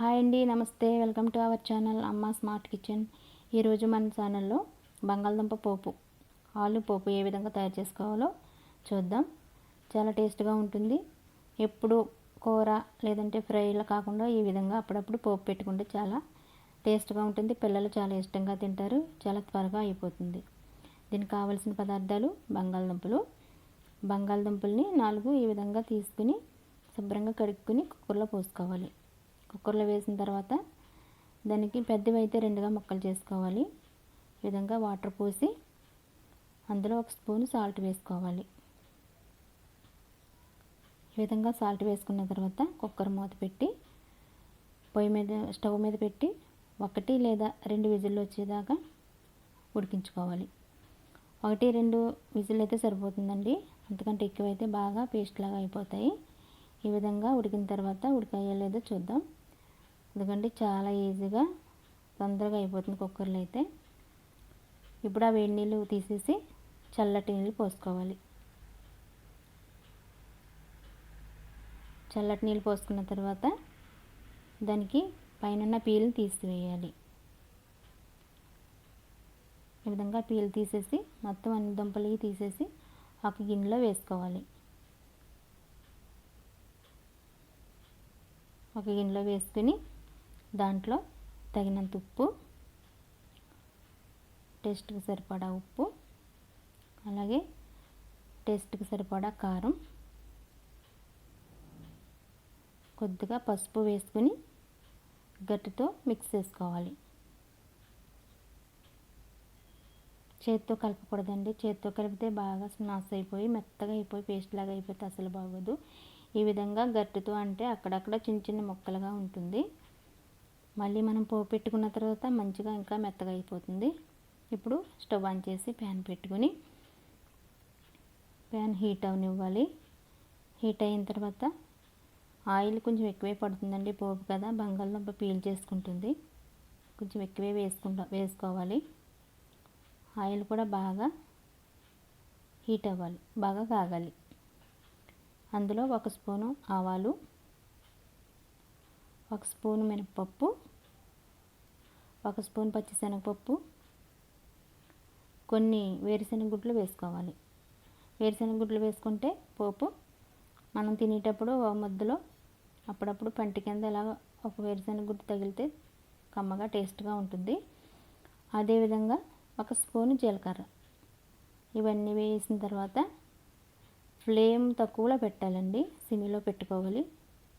Hi అండి, నమస్తే. Welcome to our channel అమ్మ స్మార్ట్ కిచెన్. ఈరోజు మన ఛానల్లో బంగాళదుంప పోపు, ఆలు పోపు ఏ విధంగా తయారు చేసుకోవాలో చూద్దాం. చాలా టేస్ట్గా ఉంటుంది. ఎప్పుడు కూర లేదంటే ఫ్రైలా కాకుండా ఈ విధంగా అప్పుడప్పుడు పోపు పెట్టుకుంటే చాలా టేస్ట్గా ఉంటుంది. పిల్లలు చాలా ఇష్టంగా తింటారు. చాలా త్వరగా అయిపోతుంది. దీనికి కావాల్సిన పదార్థాలు: బంగాళదుంపల్ని 4 ఈ విధంగా తీసుకుని శుభ్రంగా కడుక్కుని కుక్కర్లో పోసుకోవాలి. కుక్కర్లో వేసిన తర్వాత దానికి పెద్దవి అయితే 2గా ముక్కలు చేసుకోవాలి. ఈ విధంగా వాటర్ పోసి అందులో 1 స్పూన్ సాల్ట్ వేసుకోవాలి. ఈ విధంగా సాల్ట్ వేసుకున్న తర్వాత కుక్కర్ మూత పెట్టి స్టవ్ మీద పెట్టి 1 లేదా 2 విజిల్లు వచ్చేదాకా ఉడికించుకోవాలి. 1-2 విజిల్ అయితే సరిపోతుందండి. అంతకంటే ఎక్కువైతే బాగా పేస్ట్ లాగా అయిపోతాయి. ఈ విధంగా ఉడికిన తర్వాత ఉడికాయో లేదో చూద్దాం. ఎందుకంటే చాలా ఈజీగా తొందరగా అయిపోతుంది కుక్కర్లో అయితే. ఇప్పుడు ఆ వేడి నీళ్ళు తీసేసి చల్లటి నీళ్ళు పోసుకోవాలి. చల్లటి నీళ్ళు పోసుకున్న తర్వాత దానికి పైన పీల్ని తీసివేయాలి. ఈ విధంగా పీల్ తీసేసి మొత్తం అన్ని దుంపలు తీసేసి ఒక గిన్నెలో వేసుకోవాలి. ఒక గిన్నెలో వేసుకుని దాంట్లో తగినంత ఉప్పు, టేస్ట్కి సరిపడా ఉప్పు, అలాగే టేస్ట్కి సరిపడా కారం, కొద్దిగా పసుపు వేసుకుని గట్టితో మిక్స్ చేసుకోవాలి. చేతితో కలపకూడదండి. చేతితో కలిపితే బాగా స్మాష్ అయిపోయి మెత్తగా అయిపోయి పేస్ట్ లాగా అయిపోతే అసలు బాగోదు. ఈ విధంగా గట్టితో అంటే అక్కడక్కడ చిన్న చిన్న ముక్కలుగా ఉంటుంది. మళ్ళీ మనం పోపు పెట్టుకున్న తర్వాత మంచిగా ఇంకా మెత్తగా అయిపోతుంది. ఇప్పుడు స్టవ్ ఆన్ చేసి ప్యాన్ పెట్టుకుని ప్యాన్ హీట్ అవనివ్వాలి. హీట్ అయిన తర్వాత ఆయిల్ కొంచెం ఎక్కువే పడుతుందండి. పోపు కదా, బంగాళదుంప పీల్ చేసుకుంటుంది. కొంచెం ఎక్కువే వేసుకోవాలి. ఆయిల్ కూడా బాగా హీట్ అవ్వాలి, బాగా కాగాలి. అందులో 1 స్పూను ఆవాలు, 1 స్పూను మినపప్పు, 1 స్పూన్ పచ్చిశనగపప్పు, కొన్ని వేరుశనగ గుడ్లు వేసుకోవాలి. వేరుశనగ గుడ్లు వేసుకుంటే పోపు మనం తినేటప్పుడు ముద్దలో అప్పుడప్పుడు పంటి కింద ఇలా ఒక వేరుశనగ గుడ్డు తగిలితే కమ్మగా టేస్ట్గా ఉంటుంది. అదేవిధంగా 1 స్పూను జీలకర్ర. ఇవన్నీ వేసిన తర్వాత ఫ్లేమ్ తక్కువలో పెట్టాలండి. సిమ్లో పెట్టుకోవాలి.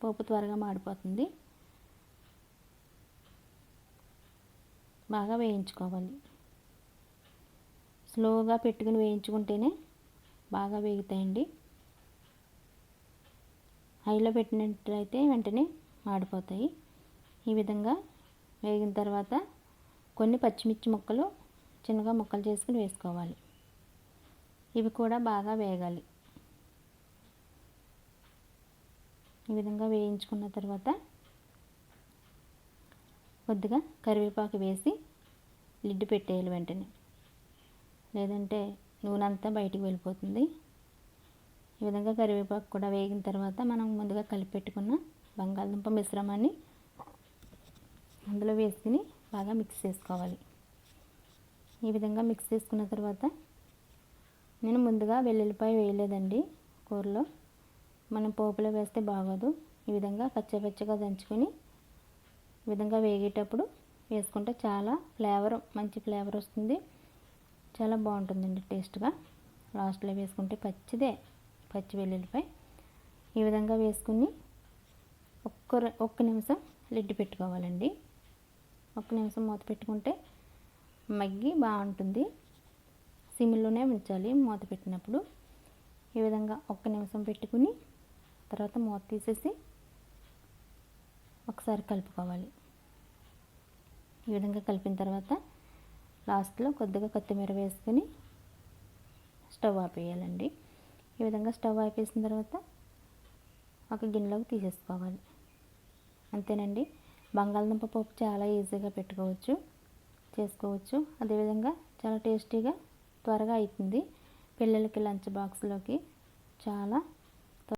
పోపు త్వరగా మాడిపోతుంది. బాగా వేయించుకోవాలి. స్లోగా పెట్టుకుని వేయించుకుంటేనే బాగా వేగుతాయండి. హైలో పెట్టినట్లయితే వెంటనే మాడిపోతాయి. ఈ విధంగా వేగిన తర్వాత కొన్ని పచ్చిమిర్చి ముక్కలు చిన్నగా ముక్కలు చేసుకుని వేసుకోవాలి. ఇవి కూడా బాగా వేగాలి. ఈ విధంగా వేయించుకున్న తర్వాత కొద్దిగా కరివేపాకు వేసి లిడ్ పెట్టేయాలి వెంటనే, లేదంటే నూనె అంతా బయటికి వెళ్ళిపోతుంది. ఈ విధంగా కరివేపాకు కూడా వేగిన తర్వాత మనం ముందుగా కలిపి పెట్టుకున్న బంగాళదుంప మిశ్రమాన్ని అందులో వేసుకుని బాగా మిక్స్ చేసుకోవాలి. ఈ విధంగా మిక్స్ చేసుకున్న తర్వాత నేను ముందుగా వెల్లుల్లిపాయ వేయలేదండి కూరలో. మనం పోపులో వేస్తే బాగోదు. ఈ విధంగా కచ్చపచ్చగా దంచుకొని ఈ విధంగా వేగేటప్పుడు వేసుకుంటే చాలా మంచి ఫ్లేవర్ వస్తుంది. చాలా బాగుంటుందండి టేస్ట్గా. లాస్ట్లో వేసుకుంటే పచ్చి వెల్లుల్లిపాయ. ఈ విధంగా వేసుకుని ఒక్క నిమిషం లిడ్ పెట్టుకోవాలండి. 1 నిమిషం మూత పెట్టుకుంటే మగ్గి బాగుంటుంది. సిమ్లోనే ఉంచాలి మూత పెట్టినప్పుడు. ఈ విధంగా 1 నిమిషం పెట్టుకుని తర్వాత మూత తీసేసి ఒకసారి కలుపుకోవాలి. ఈ విధంగా కలిపిన తర్వాత లాస్ట్లో కొద్దిగా కొత్తిమీర వేసుకొని స్టవ్ ఆపేయాలండి. ఈ విధంగా స్టవ్ ఆపేసిన తర్వాత ఒక గిన్నెలోకి తీసేసుకోవాలి. అంతేనండి. బంగాళదుంప పోపు చాలా ఈజీగా చేసుకోవచ్చు. అదేవిధంగా చాలా టేస్టీగా త్వరగా అవుతుంది. పిల్లలకి లంచ్ బాక్స్లోకి చాలా